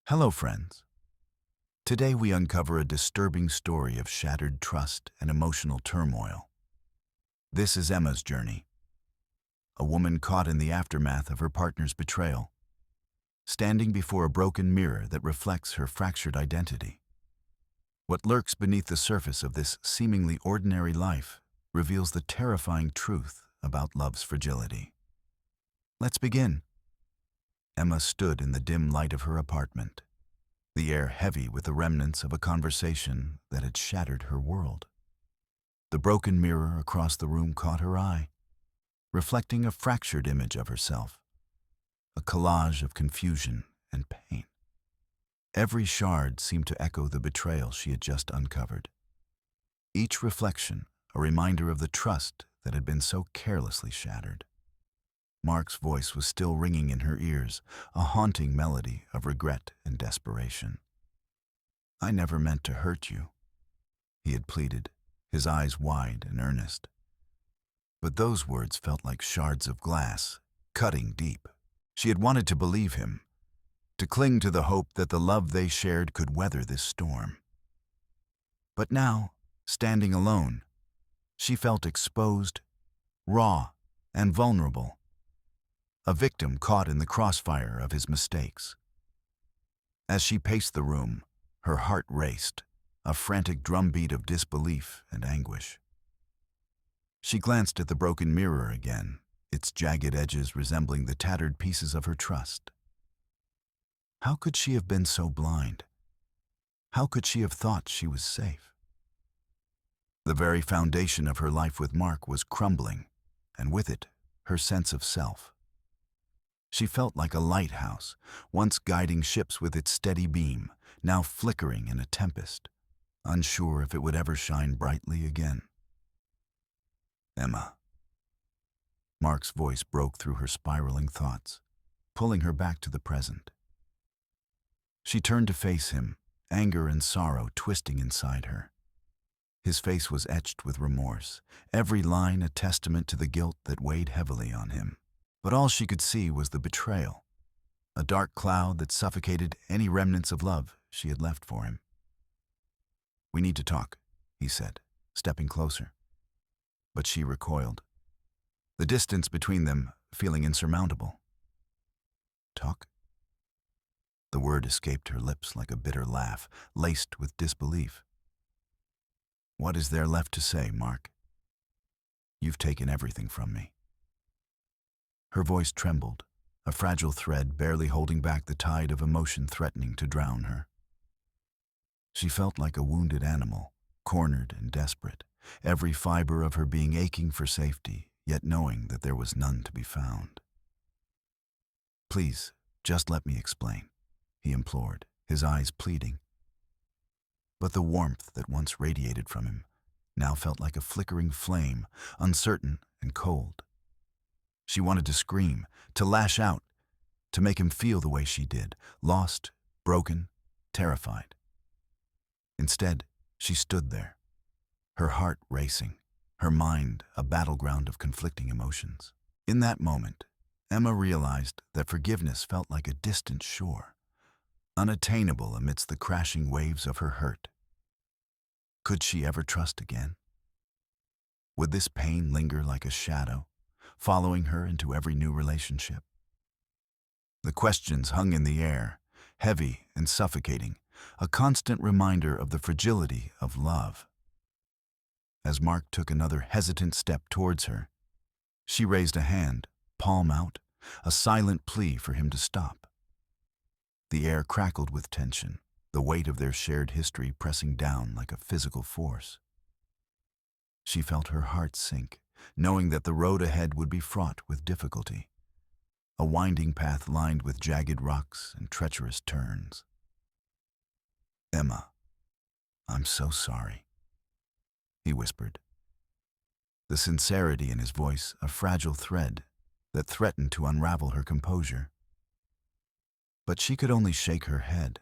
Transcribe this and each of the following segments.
Hello, friends. Today we uncover a disturbing story of shattered trust and emotional turmoil. This is Emma's journey, a woman caught in the aftermath of her partner's betrayal, standing before a broken mirror that reflects her fractured identity. What lurks beneath the surface of this seemingly ordinary life reveals the terrifying truth about love's fragility. Let's begin. Emma stood in the dim light of her apartment, the air heavy with the remnants of a conversation that had shattered her world. The broken mirror across the room caught her eye, reflecting a fractured image of herself, a collage of confusion and pain. Every shard seemed to echo the betrayal she had just uncovered. Each reflection a reminder of the trust that had been so carelessly shattered. Mark's voice was still ringing in her ears, a haunting melody of regret and desperation. "I never meant to hurt you," he had pleaded, his eyes wide and earnest. But those words felt like shards of glass, cutting deep. She had wanted to believe him, to cling to the hope that the love they shared could weather this storm. But now, standing alone, she felt exposed, raw, and vulnerable, a victim caught in the crossfire of his mistakes. As she paced the room, her heart raced, a frantic drumbeat of disbelief and anguish. She glanced at the broken mirror again, its jagged edges resembling the tattered pieces of her trust. How could she have been so blind? How could she have thought she was safe? The very foundation of her life with Mark was crumbling, and with it, her sense of self. She felt like a lighthouse, once guiding ships with its steady beam, now flickering in a tempest, unsure if it would ever shine brightly again. "Emma." Mark's voice broke through her spiraling thoughts, pulling her back to the present. She turned to face him, anger and sorrow twisting inside her. His face was etched with remorse, every line a testament to the guilt that weighed heavily on him. But all she could see was the betrayal, a dark cloud that suffocated any remnants of love she had left for him. "We need to talk," he said, stepping closer. But she recoiled, the distance between them feeling insurmountable. "Talk?" The word escaped her lips like a bitter laugh, laced with disbelief. "What is there left to say, Mark? You've taken everything from me." Her voice trembled, a fragile thread barely holding back the tide of emotion threatening to drown her. She felt like a wounded animal, cornered and desperate, every fiber of her being aching for safety, yet knowing that there was none to be found. "Please, just let me explain," he implored, his eyes pleading. But the warmth that once radiated from him now felt like a flickering flame, uncertain and cold. She wanted to scream, to lash out, to make him feel the way she did, lost, broken, terrified. Instead, she stood there, her heart racing, her mind a battleground of conflicting emotions. In that moment, Emma realized that forgiveness felt like a distant shore, unattainable amidst the crashing waves of her hurt. Could she ever trust again? Would this pain linger like a shadow, following her into every new relationship? The questions hung in the air, heavy and suffocating, a constant reminder of the fragility of love. As Mark took another hesitant step towards her, she raised a hand, palm out, a silent plea for him to stop. The air crackled with tension, the weight of their shared history pressing down like a physical force. She felt her heart sink, knowing that the road ahead would be fraught with difficulty, a winding path lined with jagged rocks and treacherous turns. "Emma, I'm so sorry," he whispered, the sincerity in his voice a fragile thread that threatened to unravel her composure. But she could only shake her head,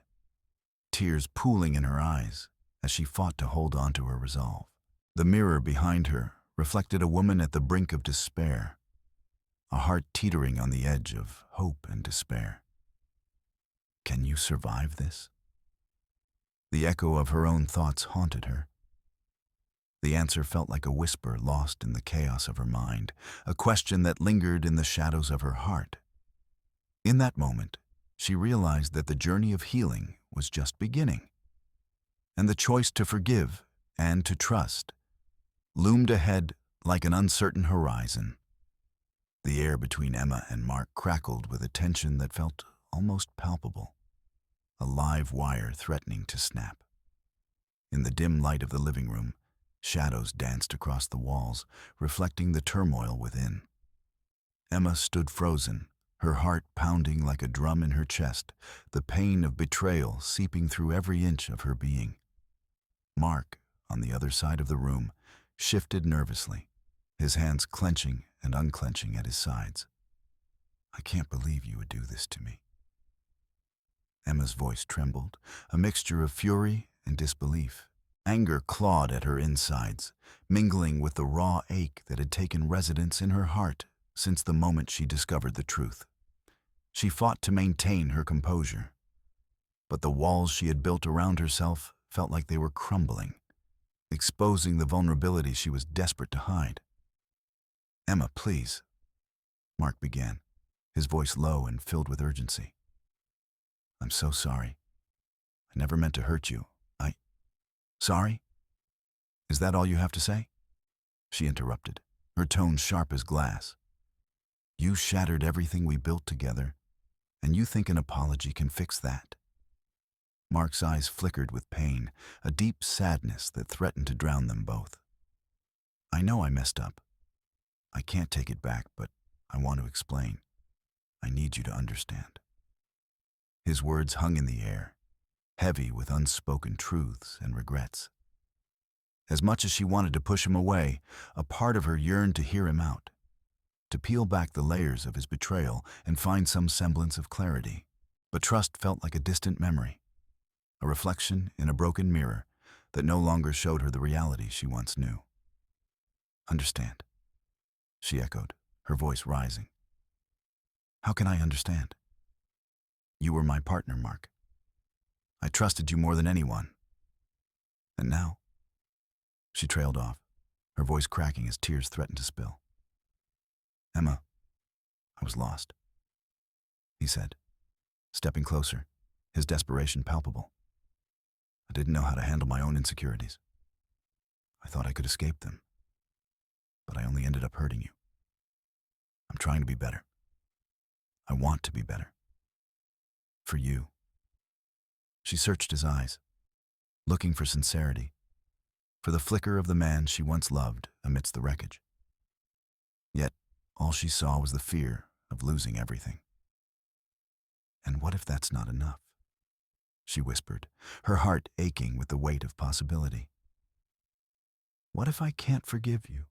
tears pooling in her eyes as she fought to hold on to her resolve. The mirror behind her reflected a woman at the brink of despair, a heart teetering on the edge of hope and despair. Can you survive this? The echo of her own thoughts haunted her. The answer felt like a whisper lost in the chaos of her mind, a question that lingered in the shadows of her heart. In that moment, she realized that the journey of healing was just beginning, and the choice to forgive and to trust loomed ahead like an uncertain horizon. The air between Emma and Mark crackled with a tension that felt almost palpable, a live wire threatening to snap. In the dim light of the living room, shadows danced across the walls, reflecting the turmoil within. Emma stood frozen, her heart pounding like a drum in her chest, the pain of betrayal seeping through every inch of her being. Mark, on the other side of the room, shifted nervously, his hands clenching and unclenching at his sides. "I can't believe you would do this to me." Emma's voice trembled, a mixture of fury and disbelief. Anger clawed at her insides, mingling with the raw ache that had taken residence in her heart since the moment she discovered the truth. She fought to maintain her composure, but the walls she had built around herself felt like they were crumbling, exposing the vulnerability she was desperate to hide. "Emma, please," Mark began, his voice low and filled with urgency. "I'm so sorry. I never meant to hurt you. Sorry? Is that all you have to say?" She interrupted, her tone sharp as glass. "You shattered everything we built together, and you think an apology can fix that?" Mark's eyes flickered with pain, a deep sadness that threatened to drown them both. "I know I messed up. I can't take it back, but I want to explain. I need you to understand." His words hung in the air, heavy with unspoken truths and regrets. As much as she wanted to push him away, a part of her yearned to hear him out, to peel back the layers of his betrayal and find some semblance of clarity. But trust felt like a distant memory, a reflection in a broken mirror that no longer showed her the reality she once knew. "Understand," she echoed, her voice rising. "How can I understand? You were my partner, Mark. I trusted you more than anyone. And now?" She trailed off, her voice cracking as tears threatened to spill. "Emma, I was lost," he said, stepping closer, his desperation palpable. "I didn't know how to handle my own insecurities. I thought I could escape them, but I only ended up hurting you. I'm trying to be better. I want to be better. For you." She searched his eyes, looking for sincerity, for the flicker of the man she once loved amidst the wreckage. Yet all she saw was the fear of losing everything. "And what if that's not enough?" she whispered, her heart aching with the weight of possibility. "What if I can't forgive you?"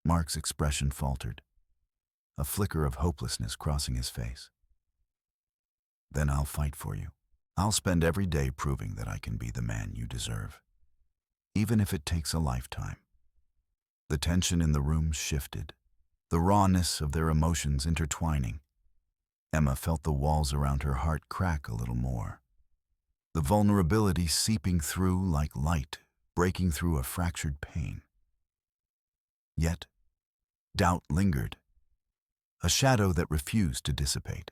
Mark's expression faltered, a flicker of hopelessness crossing his face. "Then I'll fight for you. I'll spend every day proving that I can be the man you deserve, even if it takes a lifetime." The tension in the room shifted, the rawness of their emotions intertwining. Emma felt the walls around her heart crack a little more, the vulnerability seeping through like light, breaking through a fractured pane. Yet, doubt lingered, a shadow that refused to dissipate.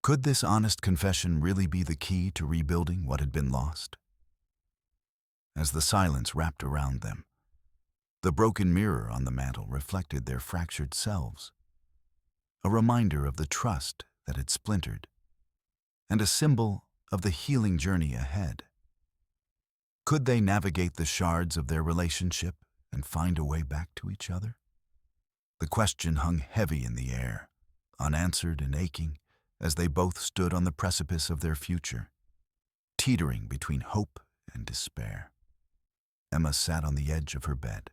Could this honest confession really be the key to rebuilding what had been lost? As the silence wrapped around them, the broken mirror on the mantel reflected their fractured selves, a reminder of the trust that had splintered, and a symbol of the healing journey ahead. Could they navigate the shards of their relationship and find a way back to each other? The question hung heavy in the air, unanswered and aching, as they both stood on the precipice of their future, teetering between hope and despair. Emma sat on the edge of her bed,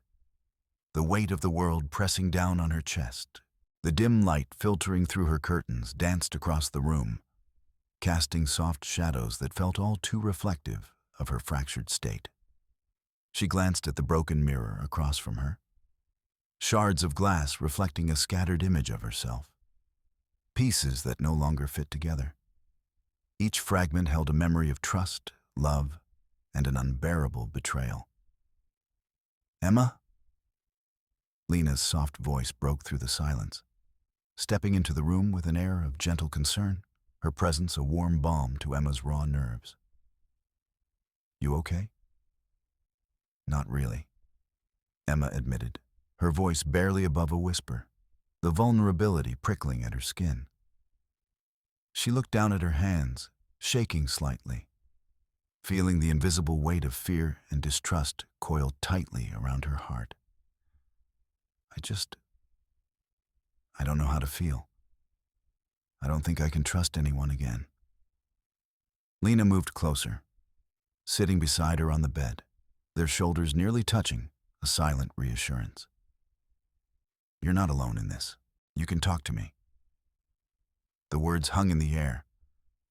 the weight of the world pressing down on her chest. The dim light filtering through her curtains danced across the room, casting soft shadows that felt all too reflective of her fractured state. She glanced at the broken mirror across from her, shards of glass reflecting a scattered image of herself. pieces that no longer fit together. Each fragment held a memory of trust, love, and an unbearable betrayal. "Emma?" Lena's soft voice broke through the silence, stepping into the room with an air of gentle concern, her presence a warm balm to Emma's raw nerves. "You okay?" "Not really," Emma admitted, her voice barely above a whisper, the vulnerability prickling at her skin. She looked down at her hands, shaking slightly, feeling the invisible weight of fear and distrust coiled tightly around her heart. I don't know how to feel. I don't think I can trust anyone again." Lena moved closer, sitting beside her on the bed, their shoulders nearly touching, a silent reassurance. "You're not alone in this. You can talk to me." The words hung in the air,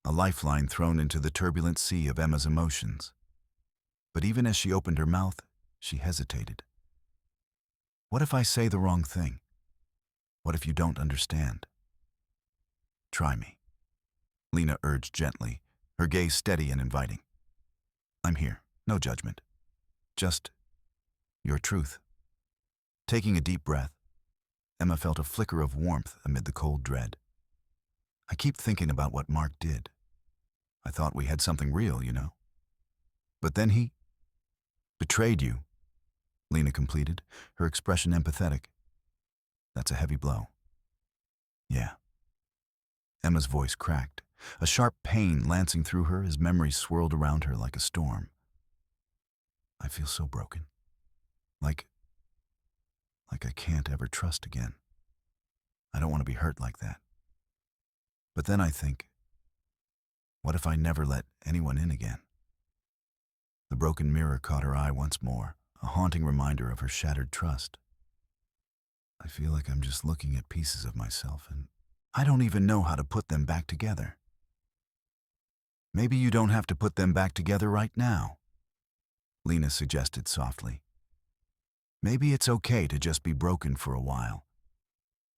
a lifeline thrown into the turbulent sea of Emma's emotions. But even as she opened her mouth, she hesitated. "What if I say the wrong thing? What if you don't understand?" "Try me," Lena urged gently, her gaze steady and inviting. "I'm here, no judgment. Just your truth." Taking a deep breath, Emma felt a flicker of warmth amid the cold dread. "I keep thinking about what Mark did. I thought we had something real, you know. But then he betrayed you," Lena completed, her expression empathetic. "That's a heavy blow." "Yeah." Emma's voice cracked, a sharp pain lancing through her as memories swirled around her like a storm. "I feel so broken. Like I can't ever trust again. I don't want to be hurt like that. But then I think, what if I never let anyone in again?" The broken mirror caught her eye once more, a haunting reminder of her shattered trust. "I feel like I'm just looking at pieces of myself, and I don't even know how to put them back together." "Maybe you don't have to put them back together right now," Lena suggested softly. "Maybe it's okay to just be broken for a while,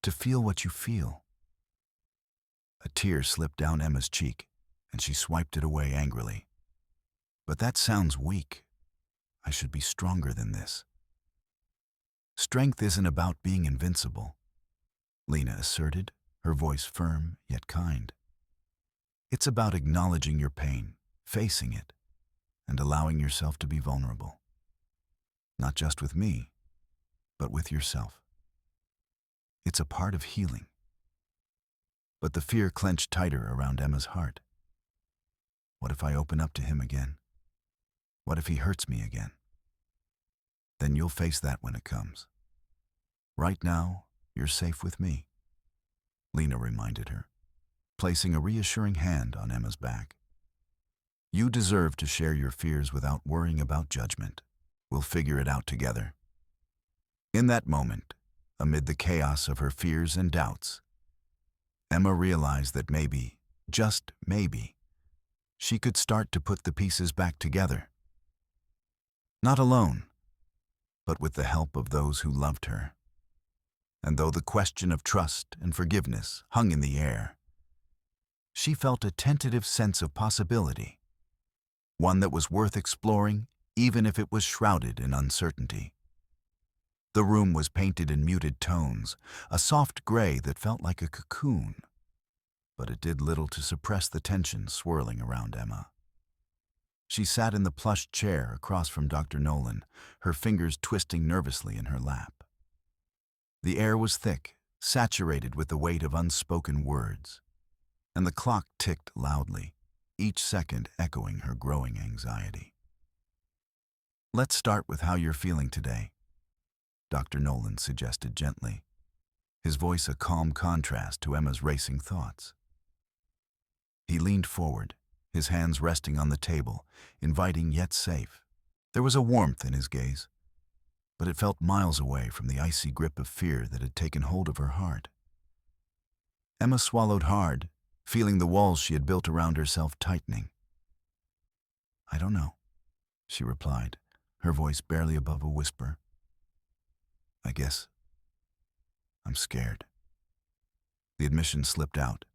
to feel what you feel." A tear slipped down Emma's cheek, and she swiped it away angrily. "But that sounds weak. I should be stronger than this." "Strength isn't about being invincible," Lena asserted, her voice firm yet kind. "It's about acknowledging your pain, facing it, and allowing yourself to be vulnerable. Not just with me, but with yourself. It's a part of healing." But the fear clenched tighter around Emma's heart. What if I open up to him again? What if he hurts me again? "Then you'll face that when it comes. Right now, you're safe with me," Lena reminded her, placing a reassuring hand on Emma's back. "You deserve to share your fears without worrying about judgment. We'll figure it out together." In that moment, amid the chaos of her fears and doubts, Emma realized that maybe, just maybe, she could start to put the pieces back together. Not alone, but with the help of those who loved her. And though the question of trust and forgiveness hung in the air, she felt a tentative sense of possibility, one that was worth exploring even if it was shrouded in uncertainty. The room was painted in muted tones, a soft gray that felt like a cocoon, but it did little to suppress the tension swirling around Emma. She sat in the plush chair across from Dr. Nolan, her fingers twisting nervously in her lap. The air was thick, saturated with the weight of unspoken words, and the clock ticked loudly, each second echoing her growing anxiety. "Let's start with how you're feeling today," Dr. Nolan suggested gently, his voice a calm contrast to Emma's racing thoughts. He leaned forward, his hands resting on the table, inviting yet safe. There was a warmth in his gaze, but it felt miles away from the icy grip of fear that had taken hold of her heart. Emma swallowed hard, feeling the walls she had built around herself tightening. "I don't know," she replied, her voice barely above a whisper. "I guess I'm scared." The admission slipped out,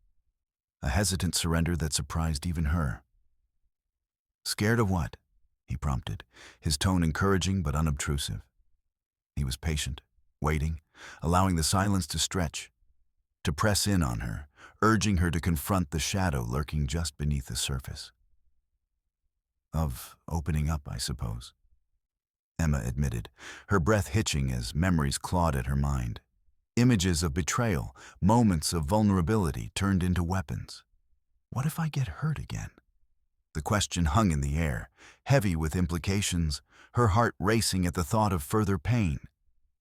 a hesitant surrender that surprised even her. "Scared of what?" he prompted, his tone encouraging but unobtrusive. He was patient, waiting, allowing the silence to stretch, to press in on her, urging her to confront the shadow lurking just beneath the surface. "Of opening up, I suppose," Emma admitted, her breath hitching as memories clawed at her mind. Images of betrayal, moments of vulnerability turned into weapons. What if I get hurt again? The question hung in the air, heavy with implications, her heart racing at the thought of further pain.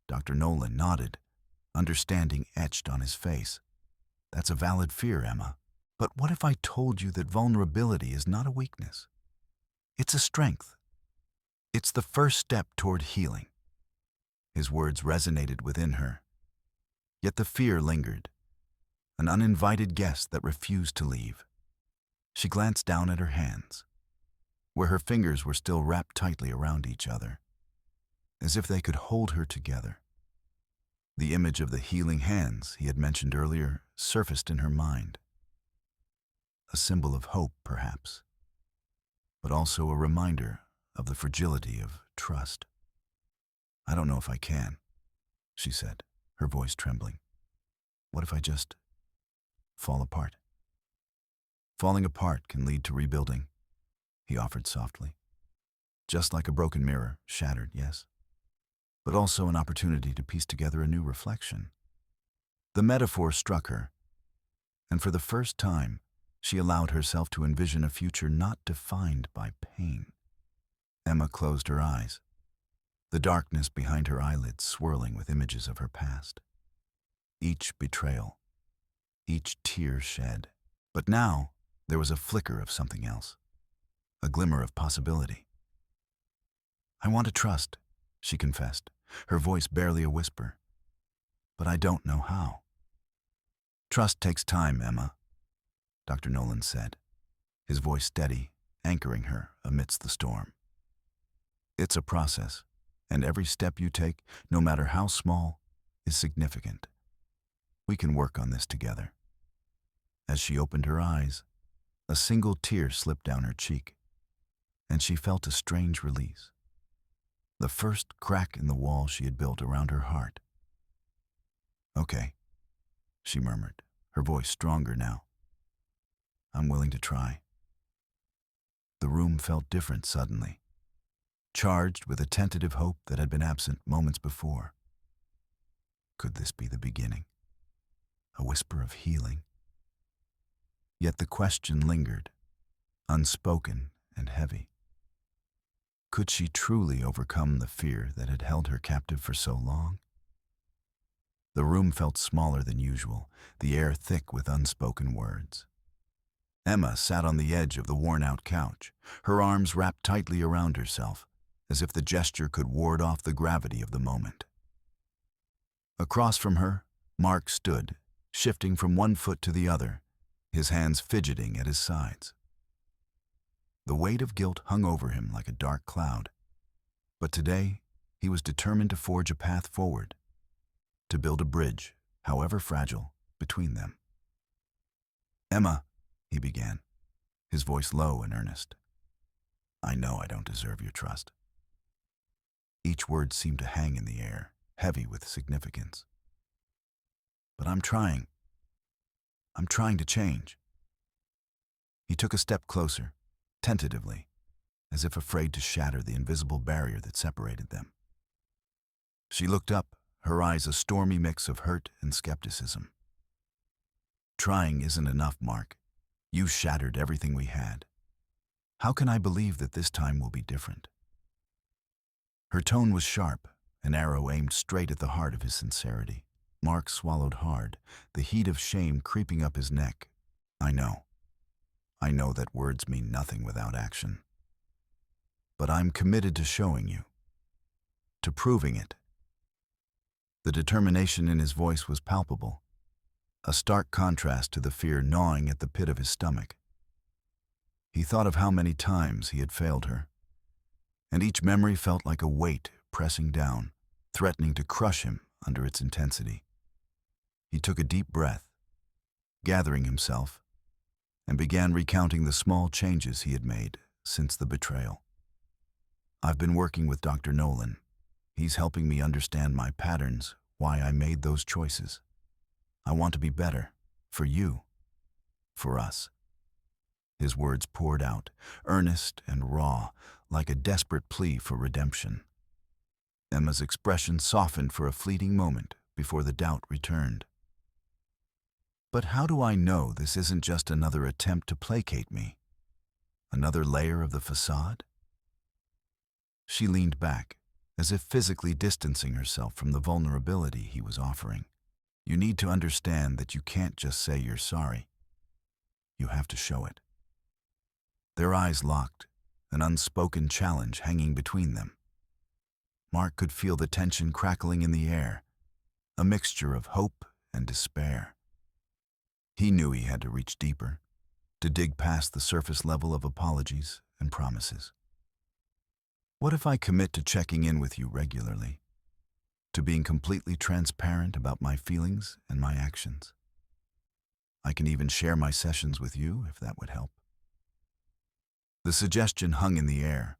Dr. Nolan nodded, understanding etched on his face. "That's a valid fear, Emma. But what if I told you that vulnerability is not a weakness? It's a strength. It's the first step toward healing." His words resonated within her. Yet the fear lingered, an uninvited guest that refused to leave. She glanced down at her hands, where her fingers were still wrapped tightly around each other, as if they could hold her together. The image of the healing hands he had mentioned earlier surfaced in her mind. A symbol of hope, perhaps, but also a reminder of the fragility of trust. "I don't know if I can," she said, her voice trembling. "What if I just fall apart?" "Falling apart can lead to rebuilding," he offered softly. "Just like a broken mirror, shattered, yes, but also an opportunity to piece together a new reflection." The metaphor struck her, and for the first time, she allowed herself to envision a future not defined by pain. Emma closed her eyes, the darkness behind her eyelids swirling with images of her past. Each betrayal, each tear shed. But now, there was a flicker of something else, a glimmer of possibility. "I want to trust," she confessed, her voice barely a whisper. "But I don't know how." "Trust takes time, Emma," Dr. Nolan said, his voice steady, anchoring her amidst the storm. "It's a process, and every step you take, no matter how small, is significant. We can work on this together." As she opened her eyes, a single tear slipped down her cheek, and she felt a strange release. The first crack in the wall she had built around her heart. "Okay," she murmured, her voice stronger now. "I'm willing to try." The room felt different suddenly, charged with a tentative hope that had been absent moments before. Could this be the beginning? A whisper of healing? Yet the question lingered, unspoken and heavy. Could she truly overcome the fear that had held her captive for so long? The room felt smaller than usual, the air thick with unspoken words. Emma sat on the edge of the worn-out couch, her arms wrapped tightly around herself, as if the gesture could ward off the gravity of the moment. Across from her, Mark stood, shifting from one foot to the other, his hands fidgeting at his sides. The weight of guilt hung over him like a dark cloud, but today he was determined to forge a path forward, to build a bridge, however fragile, between them. "Emma," he began, his voice low and earnest. "I know I don't deserve your trust." Each word seemed to hang in the air, heavy with significance. "But I'm trying. I'm trying to change." He took a step closer, tentatively, as if afraid to shatter the invisible barrier that separated them. She looked up, her eyes a stormy mix of hurt and skepticism. "Trying isn't enough, Mark. You shattered everything we had. How can I believe that this time will be different?" Her tone was sharp, an arrow aimed straight at the heart of his sincerity. Mark swallowed hard, the heat of shame creeping up his neck. "I know. I know that words mean nothing without action. But I'm committed to showing you, to proving it." The determination in his voice was palpable, a stark contrast to the fear gnawing at the pit of his stomach. He thought of how many times he had failed her, and each memory felt like a weight pressing down, threatening to crush him under its intensity. He took a deep breath, gathering himself, and began recounting the small changes he had made since the betrayal. "I've been working with Dr. Nolan. He's helping me understand my patterns, why I made those choices. I want to be better, for you, for us." His words poured out, earnest and raw, like a desperate plea for redemption. Emma's expression softened for a fleeting moment before the doubt returned. "But how do I know this isn't just another attempt to placate me? Another layer of the facade?" She leaned back, as if physically distancing herself from the vulnerability he was offering. "You need to understand that you can't just say you're sorry. You have to show it." Their eyes locked, an unspoken challenge hanging between them. Mark could feel the tension crackling in the air, a mixture of hope and despair. He knew he had to reach deeper, to dig past the surface level of apologies and promises. "What if I commit to checking in with you regularly, to being completely transparent about my feelings and my actions? I can even share my sessions with you if that would help." The suggestion hung in the air,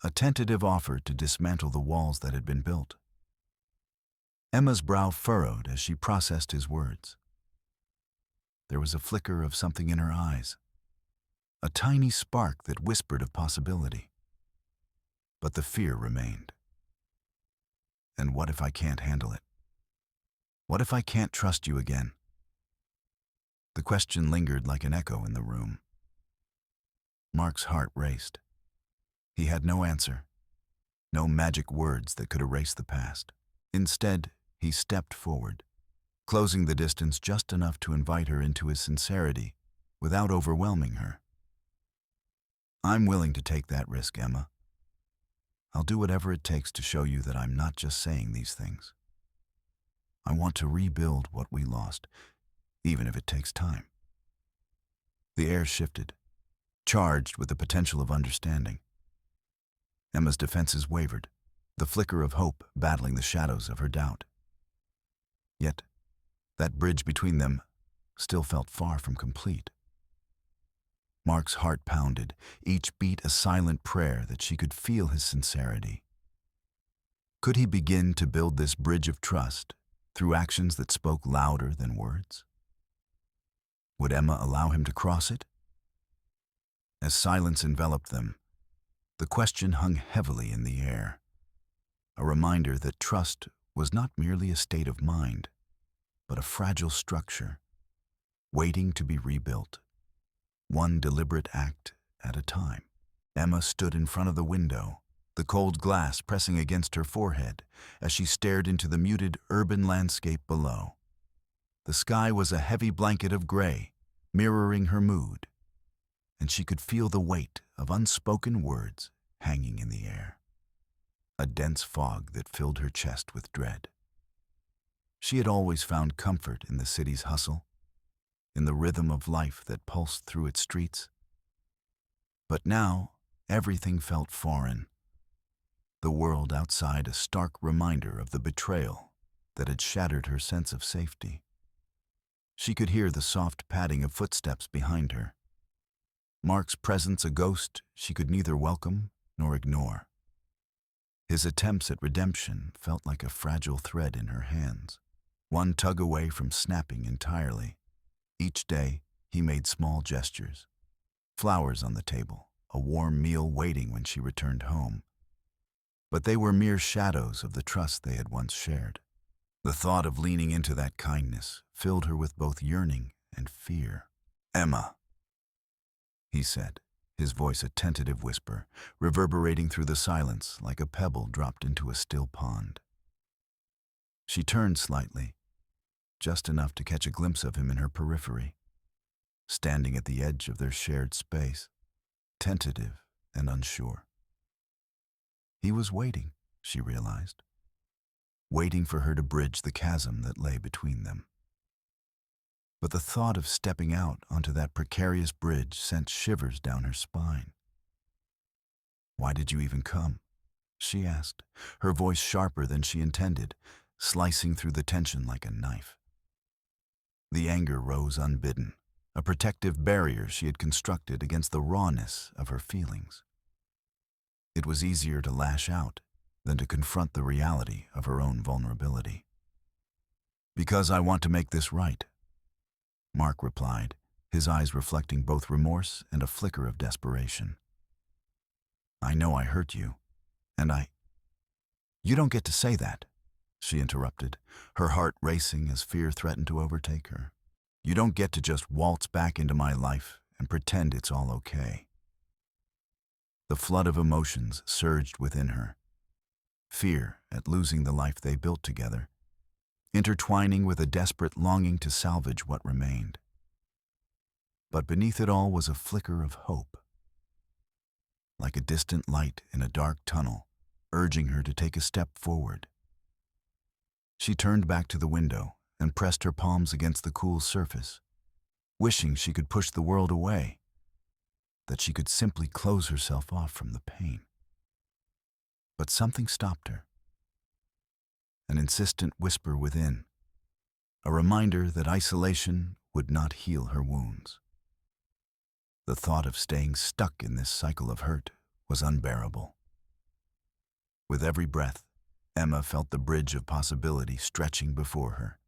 a tentative offer to dismantle the walls that had been built. Emma's brow furrowed as she processed his words. There was a flicker of something in her eyes, a tiny spark that whispered of possibility. But the fear remained. "And what if I can't handle it? What if I can't trust you again?" The question lingered like an echo in the room. Mark's heart raced. He had no answer, no magic words that could erase the past. Instead, he stepped forward, closing the distance just enough to invite her into his sincerity without overwhelming her. "I'm willing to take that risk, Emma. I'll do whatever it takes to show you that I'm not just saying these things. I want to rebuild what we lost, even if it takes time." The air shifted, charged with the potential of understanding. Emma's defenses wavered, the flicker of hope battling the shadows of her doubt. Yet, that bridge between them still felt far from complete. Mark's heart pounded, each beat a silent prayer that she could feel his sincerity. Could he begin to build this bridge of trust through actions that spoke louder than words? Would Emma allow him to cross it? As silence enveloped them, the question hung heavily in the air, a reminder that trust was not merely a state of mind, but a fragile structure, waiting to be rebuilt, one deliberate act at a time. Emma stood in front of the window, the cold glass pressing against her forehead as she stared into the muted urban landscape below. The sky was a heavy blanket of gray, mirroring her mood, and she could feel the weight of unspoken words hanging in the air, a dense fog that filled her chest with dread. She had always found comfort in the city's hustle, in the rhythm of life that pulsed through its streets. But now, everything felt foreign, the world outside a stark reminder of the betrayal that had shattered her sense of safety. She could hear the soft padding of footsteps behind her, Mark's presence a ghost she could neither welcome nor ignore. His attempts at redemption felt like a fragile thread in her hands, one tug away from snapping entirely. Each day, he made small gestures. Flowers on the table, a warm meal waiting when she returned home. But they were mere shadows of the trust they had once shared. The thought of leaning into that kindness filled her with both yearning and fear. "Emma," he said, his voice a tentative whisper, reverberating through the silence like a pebble dropped into a still pond. She turned slightly, just enough to catch a glimpse of him in her periphery, standing at the edge of their shared space, tentative and unsure. He was waiting, she realized, waiting for her to bridge the chasm that lay between them. But the thought of stepping out onto that precarious bridge sent shivers down her spine. "Why did you even come?" she asked, her voice sharper than she intended, slicing through the tension like a knife. The anger rose unbidden, a protective barrier she had constructed against the rawness of her feelings. It was easier to lash out than to confront the reality of her own vulnerability. "Because I want to make this right," Mark replied, his eyes reflecting both remorse and a flicker of desperation. "I know I hurt you, and You don't get to say that," she interrupted, her heart racing as fear threatened to overtake her. "You don't get to just waltz back into my life and pretend it's all okay." The flood of emotions surged within her. Fear at losing the life they built together, intertwining with a desperate longing to salvage what remained. But beneath it all was a flicker of hope, like a distant light in a dark tunnel, urging her to take a step forward. She turned back to the window and pressed her palms against the cool surface, wishing she could push the world away, that she could simply close herself off from the pain. But something stopped her. An insistent whisper within, a reminder that isolation would not heal her wounds. The thought of staying stuck in this cycle of hurt was unbearable. With every breath, Emma felt the bridge of possibility stretching before her,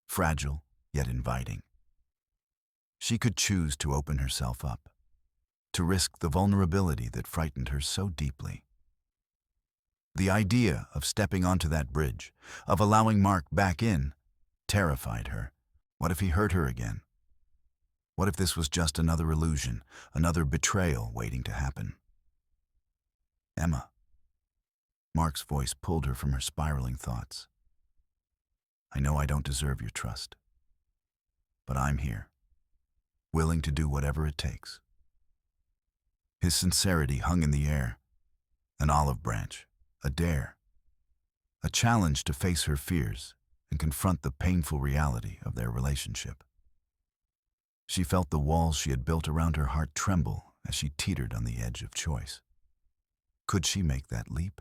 fragile yet inviting. She could choose to open herself up, to risk the vulnerability that frightened her so deeply. The idea of stepping onto that bridge, of allowing Mark back in, terrified her. What if he hurt her again? What if this was just another illusion, another betrayal waiting to happen? "Emma." Mark's voice pulled her from her spiraling thoughts. "I know I don't deserve your trust, but I'm here, willing to do whatever it takes." His sincerity hung in the air, an olive branch, a dare, a challenge to face her fears and confront the painful reality of their relationship. She felt the walls she had built around her heart tremble as she teetered on the edge of choice. Could she make that leap?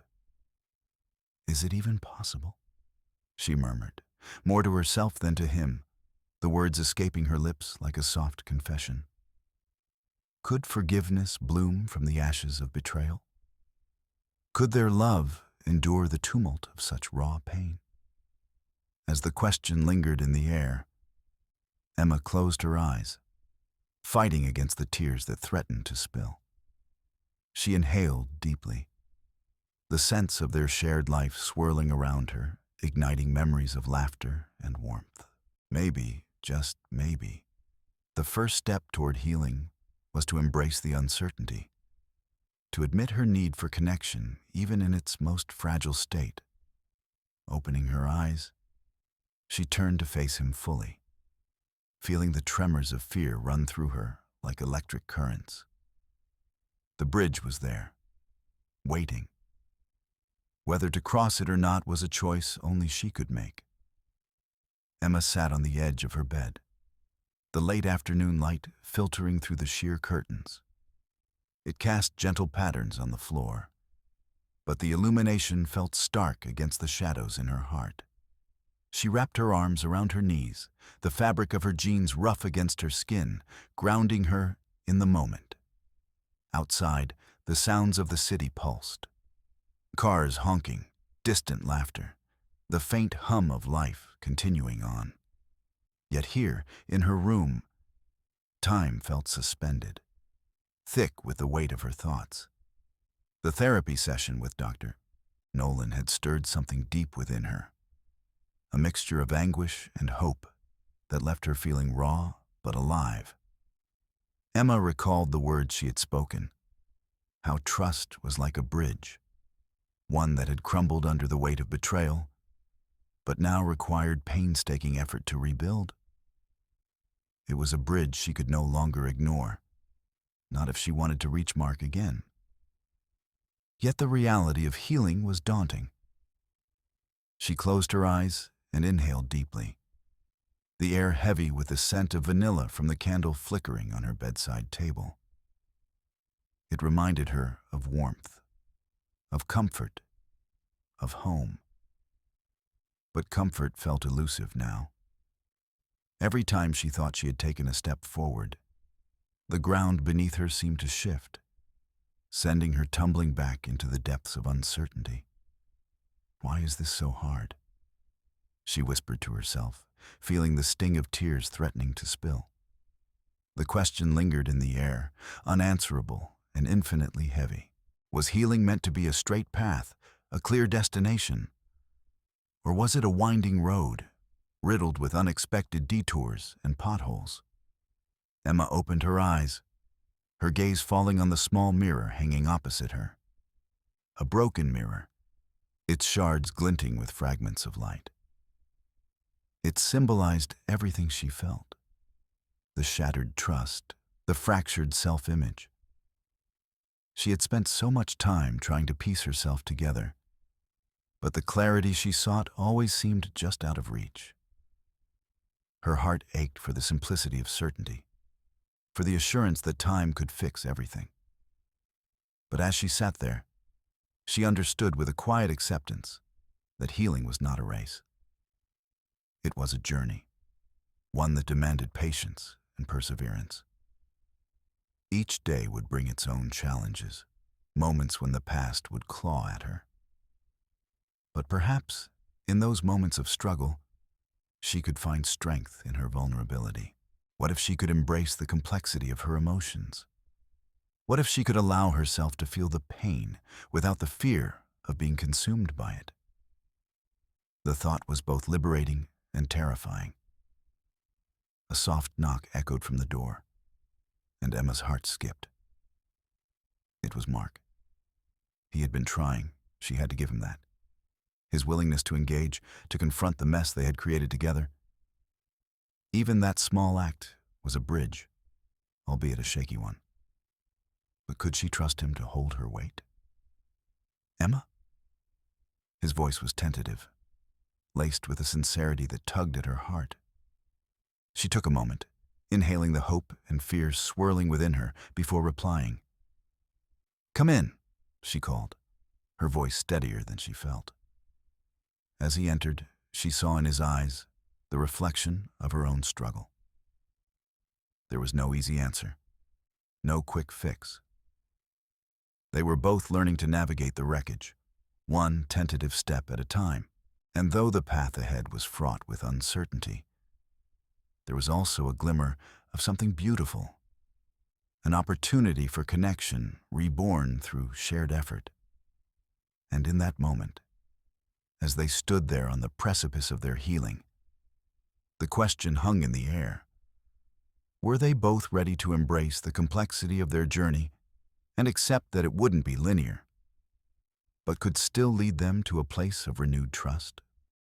"Is it even possible?" she murmured, more to herself than to him, the words escaping her lips like a soft confession. Could forgiveness bloom from the ashes of betrayal? Could their love endure the tumult of such raw pain? As the question lingered in the air, Emma closed her eyes, fighting against the tears that threatened to spill. She inhaled deeply, the sense of their shared life swirling around her, igniting memories of laughter and warmth. Maybe, just maybe, the first step toward healing was to embrace the uncertainty, to admit her need for connection even in its most fragile state. Opening her eyes, she turned to face him fully, feeling the tremors of fear run through her like electric currents. The bridge was there, waiting. Whether to cross it or not was a choice only she could make. Emma sat on the edge of her bed, the late afternoon light filtering through the sheer curtains. It cast gentle patterns on the floor, but the illumination felt stark against the shadows in her heart. She wrapped her arms around her knees, the fabric of her jeans rough against her skin, grounding her in the moment. Outside, the sounds of the city pulsed. Cars honking, distant laughter, the faint hum of life continuing on. Yet here, in her room, time felt suspended, thick with the weight of her thoughts. The therapy session with Dr. Nolan had stirred something deep within her, a mixture of anguish and hope that left her feeling raw but alive. Emma recalled the words she had spoken, how trust was like a bridge, one that had crumbled under the weight of betrayal, but now required painstaking effort to rebuild. It was a bridge she could no longer ignore, not if she wanted to reach Mark again. Yet the reality of healing was daunting. She closed her eyes and inhaled deeply, the air heavy with the scent of vanilla from the candle flickering on her bedside table. It reminded her of warmth, of comfort, of home. But comfort felt elusive now. Every time she thought she had taken a step forward, the ground beneath her seemed to shift, sending her tumbling back into the depths of uncertainty. Why is this so hard? She whispered to herself, feeling the sting of tears threatening to spill. The question lingered in the air, unanswerable and infinitely heavy. Was healing meant to be a straight path, a clear destination? Or was it a winding road, riddled with unexpected detours and potholes? Emma opened her eyes, her gaze falling on the small mirror hanging opposite her. A broken mirror, its shards glinting with fragments of light. It symbolized everything she felt: the shattered trust, the fractured self-image. She had spent so much time trying to piece herself together, but the clarity she sought always seemed just out of reach. Her heart ached for the simplicity of certainty, for the assurance that time could fix everything. But as she sat there, she understood with a quiet acceptance that healing was not a race. It was a journey, one that demanded patience and perseverance. Each day would bring its own challenges, moments when the past would claw at her. But perhaps, in those moments of struggle, she could find strength in her vulnerability. What if she could embrace the complexity of her emotions? What if she could allow herself to feel the pain without the fear of being consumed by it? The thought was both liberating and terrifying. A soft knock echoed from the door, and Emma's heart skipped. It was Mark. He had been trying. She had to give him that. His willingness to engage, to confront the mess they had created together. Even that small act was a bridge, albeit a shaky one. But could she trust him to hold her weight? Emma? His voice was tentative, laced with a sincerity that tugged at her heart. She took a moment, inhaling the hope and fear swirling within her before replying. "Come in," she called, her voice steadier than she felt. As he entered, she saw in his eyes the reflection of her own struggle. There was no easy answer, no quick fix. They were both learning to navigate the wreckage, one tentative step at a time. And though the path ahead was fraught with uncertainty, there was also a glimmer of something beautiful, an opportunity for connection reborn through shared effort. And in that moment, as they stood there on the precipice of their healing, the question hung in the air. Were they both ready to embrace the complexity of their journey and accept that it wouldn't be linear, but could still lead them to a place of renewed trust?